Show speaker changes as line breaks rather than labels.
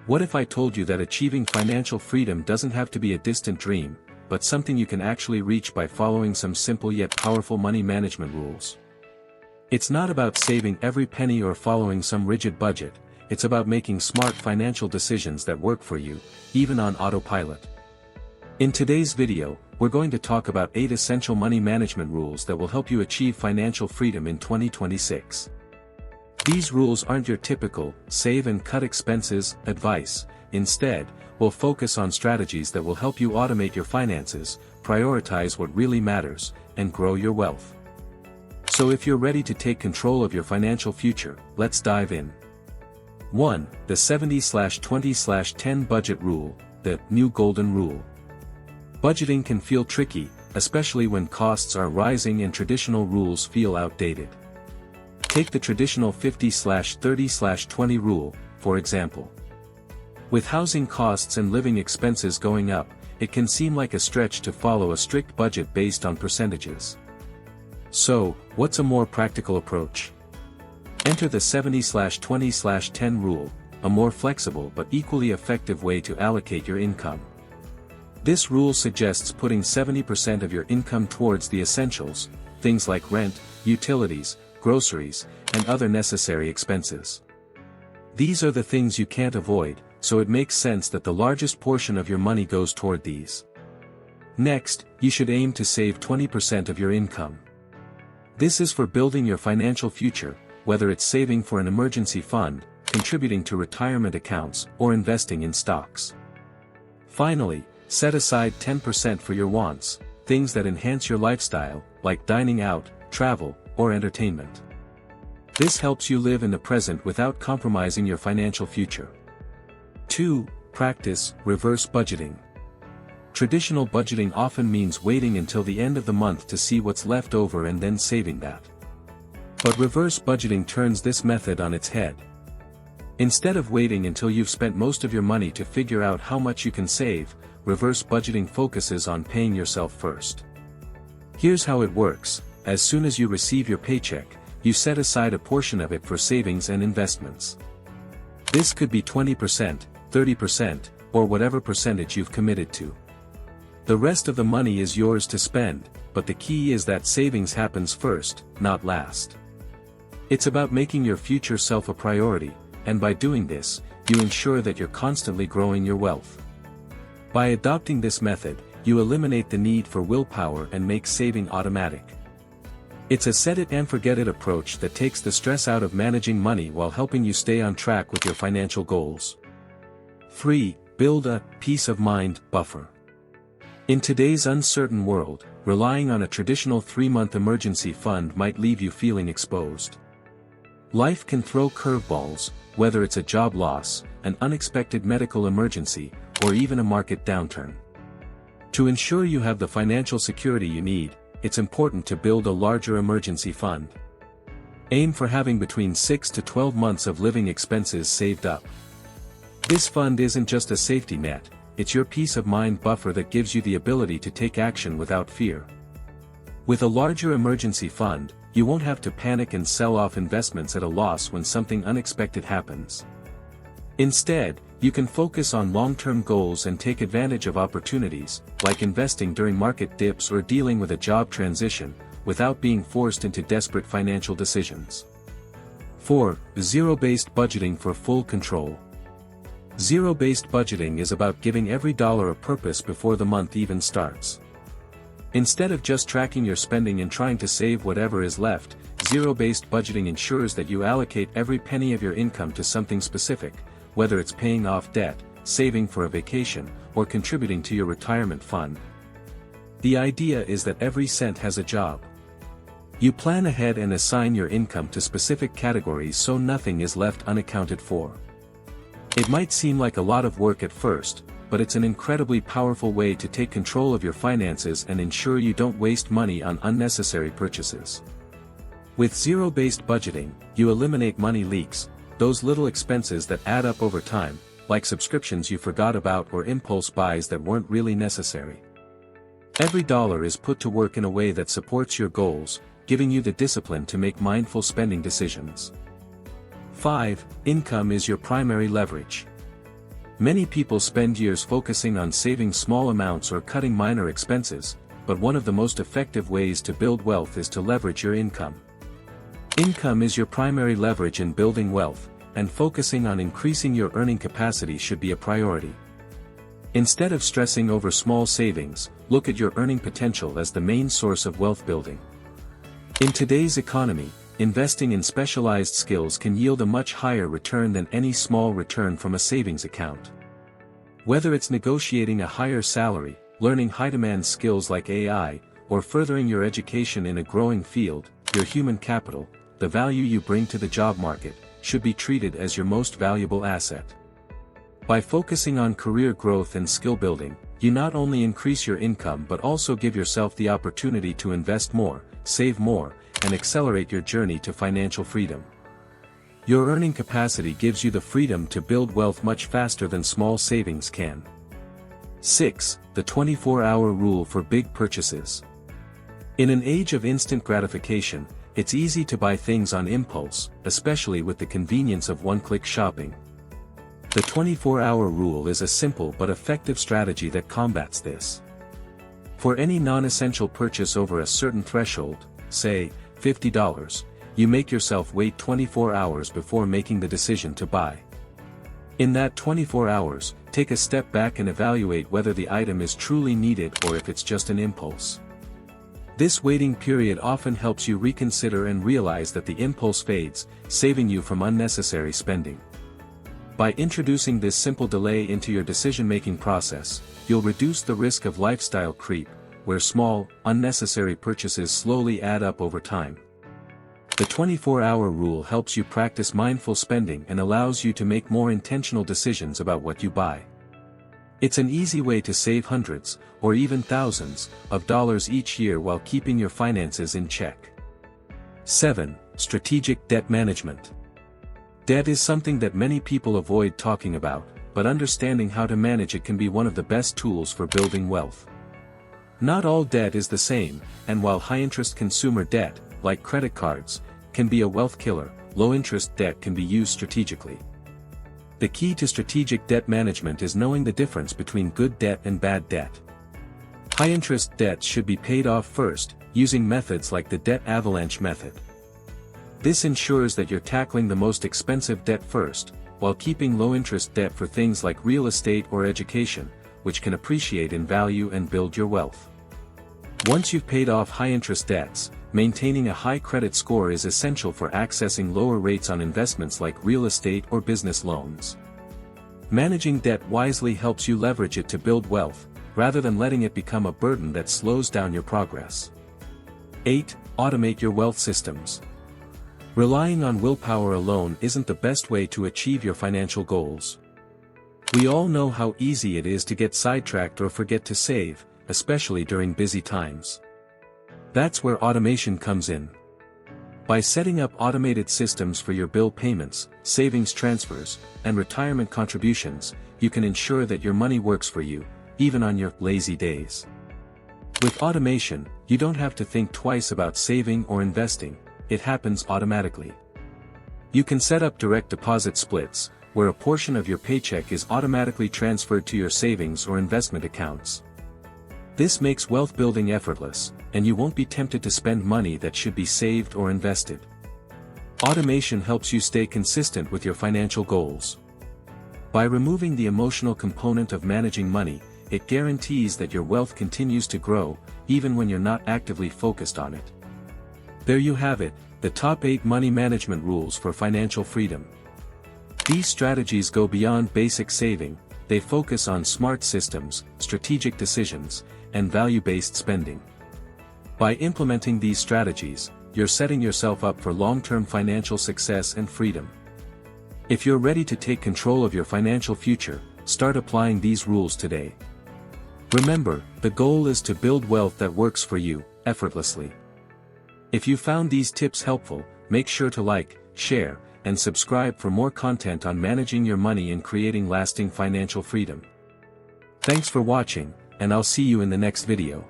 What if I told you that achieving financial freedom doesn't have to be a distant dream, but something you can actually reach by following some simple yet powerful money management rules? It's not about saving every penny or following some rigid budget, it's about making smart financial decisions that work for you, even on autopilot. In today's video, we're going to talk about 8 essential money management rules that will help you achieve financial freedom in 2026. These rules aren't your typical, save and cut expenses, advice. Instead, we'll focus on strategies that will help you automate your finances, prioritize what really matters, and grow your wealth. So if you're ready to take control of your financial future, let's dive in. 1. The 70/20/10 budget rule, the new golden rule. Budgeting can feel tricky, especially when costs are rising and traditional rules feel outdated. Take the traditional 50/30/20 rule, for example. With housing costs and living expenses going up, it can seem like a stretch to follow a strict budget based on percentages. So, what's a more practical approach? Enter the 70/20/10 rule, a more flexible but equally effective way to allocate your income. This rule suggests putting 70% of your income towards the essentials, things like rent, utilities, groceries, and other necessary expenses. These are the things you can't avoid, so it makes sense that the largest portion of your money goes toward these. Next, you should aim to save 20% of your income. This is for building your financial future, whether it's saving for an emergency fund, contributing to retirement accounts, or investing in stocks. Finally, set aside 10% for your wants, things that enhance your lifestyle, like dining out, travel, or entertainment. This helps you live in the present without compromising your financial future. 2. Practice reverse budgeting. Traditional budgeting often means waiting until the end of the month to see what's left over and then saving that. But reverse budgeting turns this method on its head. Instead of waiting until you've spent most of your money to figure out how much you can save, reverse budgeting focuses on paying yourself first. Here's how it works: as soon as you receive your paycheck, you set aside a portion of it for savings and investments. This could be 20%, 30%, or whatever percentage you've committed to. The rest of the money is yours to spend, but the key is that savings happens first, not last. It's about making your future self a priority, and by doing this, you ensure that you're constantly growing your wealth. By adopting this method, you eliminate the need for willpower and make saving automatic. It's a set-it-and-forget-it approach that takes the stress out of managing money while helping you stay on track with your financial goals. 3. Build a peace of mind buffer. In today's uncertain world, relying on a traditional 3-month emergency fund might leave you feeling exposed. Life can throw curveballs, whether it's a job loss, an unexpected medical emergency, or even a market downturn. To ensure you have the financial security you need, it's important to build a larger emergency fund. Aim for having between 6 to 12 months of living expenses saved up. This fund isn't just a safety net, it's your peace of mind buffer that gives you the ability to take action without fear. With a larger emergency fund, you won't have to panic and sell off investments at a loss when something unexpected happens. Instead, you can focus on long-term goals and take advantage of opportunities, like investing during market dips or dealing with a job transition, without being forced into desperate financial decisions. 4. Zero-based budgeting for full control. Zero-based budgeting is about giving every dollar a purpose before the month even starts. Instead of just tracking your spending and trying to save whatever is left, zero-based budgeting ensures that you allocate every penny of your income to something specific, whether it's paying off debt, saving for a vacation, or contributing to your retirement fund. The idea is that every cent has a job. You plan ahead and assign your income to specific categories so nothing is left unaccounted for. It might seem like a lot of work at first, but it's an incredibly powerful way to take control of your finances and ensure you don't waste money on unnecessary purchases. With zero-based budgeting, you eliminate money leaks, those little expenses that add up over time, like subscriptions you forgot about or impulse buys that weren't really necessary. Every dollar is put to work in a way that supports your goals, giving you the discipline to make mindful spending decisions. 5. Income is your primary leverage. Many people spend years focusing on saving small amounts or cutting minor expenses, but one of the most effective ways to build wealth is to leverage your income. Income is your primary leverage in building wealth, and focusing on increasing your earning capacity should be a priority. Instead of stressing over small savings, look at your earning potential as the main source of wealth building. In today's economy, investing in specialized skills can yield a much higher return than any small return from a savings account. Whether it's negotiating a higher salary, learning high-demand skills like AI, or furthering your education in a growing field, your human capital, the value you bring to the job market, should be treated as your most valuable asset. By focusing on career growth and skill building, you not only increase your income but also give yourself the opportunity to invest more, save more, and accelerate your journey to financial freedom. Your earning capacity gives you the freedom to build wealth much faster than small savings can. 6. The 24-hour rule for big purchases. In an age of instant gratification, it's easy to buy things on impulse, especially with the convenience of one-click shopping. The 24-hour rule is a simple but effective strategy that combats this. For any non-essential purchase over a certain threshold, say, $50, you make yourself wait 24 hours before making the decision to buy. In that 24 hours, take a step back and evaluate whether the item is truly needed or if it's just an impulse. This waiting period often helps you reconsider and realize that the impulse fades, saving you from unnecessary spending. By introducing this simple delay into your decision-making process, you'll reduce the risk of lifestyle creep, where small, unnecessary purchases slowly add up over time. The 24-hour rule helps you practice mindful spending and allows you to make more intentional decisions about what you buy. It's an easy way to save hundreds, or even thousands, of dollars each year while keeping your finances in check. 7. Strategic debt management. Debt is something that many people avoid talking about, but understanding how to manage it can be one of the best tools for building wealth. Not all debt is the same, and while high-interest consumer debt, like credit cards, can be a wealth killer, low-interest debt can be used strategically. The key to strategic debt management is knowing the difference between good debt and bad debt. High-interest debts should be paid off first, using methods like the debt avalanche method. This ensures that you're tackling the most expensive debt first, while keeping low-interest debt for things like real estate or education, which can appreciate in value and build your wealth. Once you've paid off high-interest debts, maintaining a high credit score is essential for accessing lower rates on investments like real estate or business loans. Managing debt wisely helps you leverage it to build wealth, rather than letting it become a burden that slows down your progress. 8. Automate your wealth systems. Relying on willpower alone isn't the best way to achieve your financial goals. We all know how easy it is to get sidetracked or forget to save, especially during busy times. That's where automation comes in. By setting up automated systems for your bill payments, savings transfers, and retirement contributions, you can ensure that your money works for you, even on your lazy days. With automation, you don't have to think twice about saving or investing, it happens automatically. You can set up direct deposit splits, where a portion of your paycheck is automatically transferred to your savings or investment accounts. This makes wealth building effortless, and you won't be tempted to spend money that should be saved or invested. Automation helps you stay consistent with your financial goals. By removing the emotional component of managing money, it guarantees that your wealth continues to grow, even when you're not actively focused on it. There you have it, the top 8 money management rules for financial freedom. These strategies go beyond basic saving, they focus on smart systems, strategic decisions, and value-based spending. By implementing these strategies, you're setting yourself up for long-term financial success and freedom. If you're ready to take control of your financial future, start applying these rules today. Remember, the goal is to build wealth that works for you, effortlessly. If you found these tips helpful, make sure to like, share, and subscribe for more content on managing your money and creating lasting financial freedom. Thanks for watching, and I'll see you in the next video.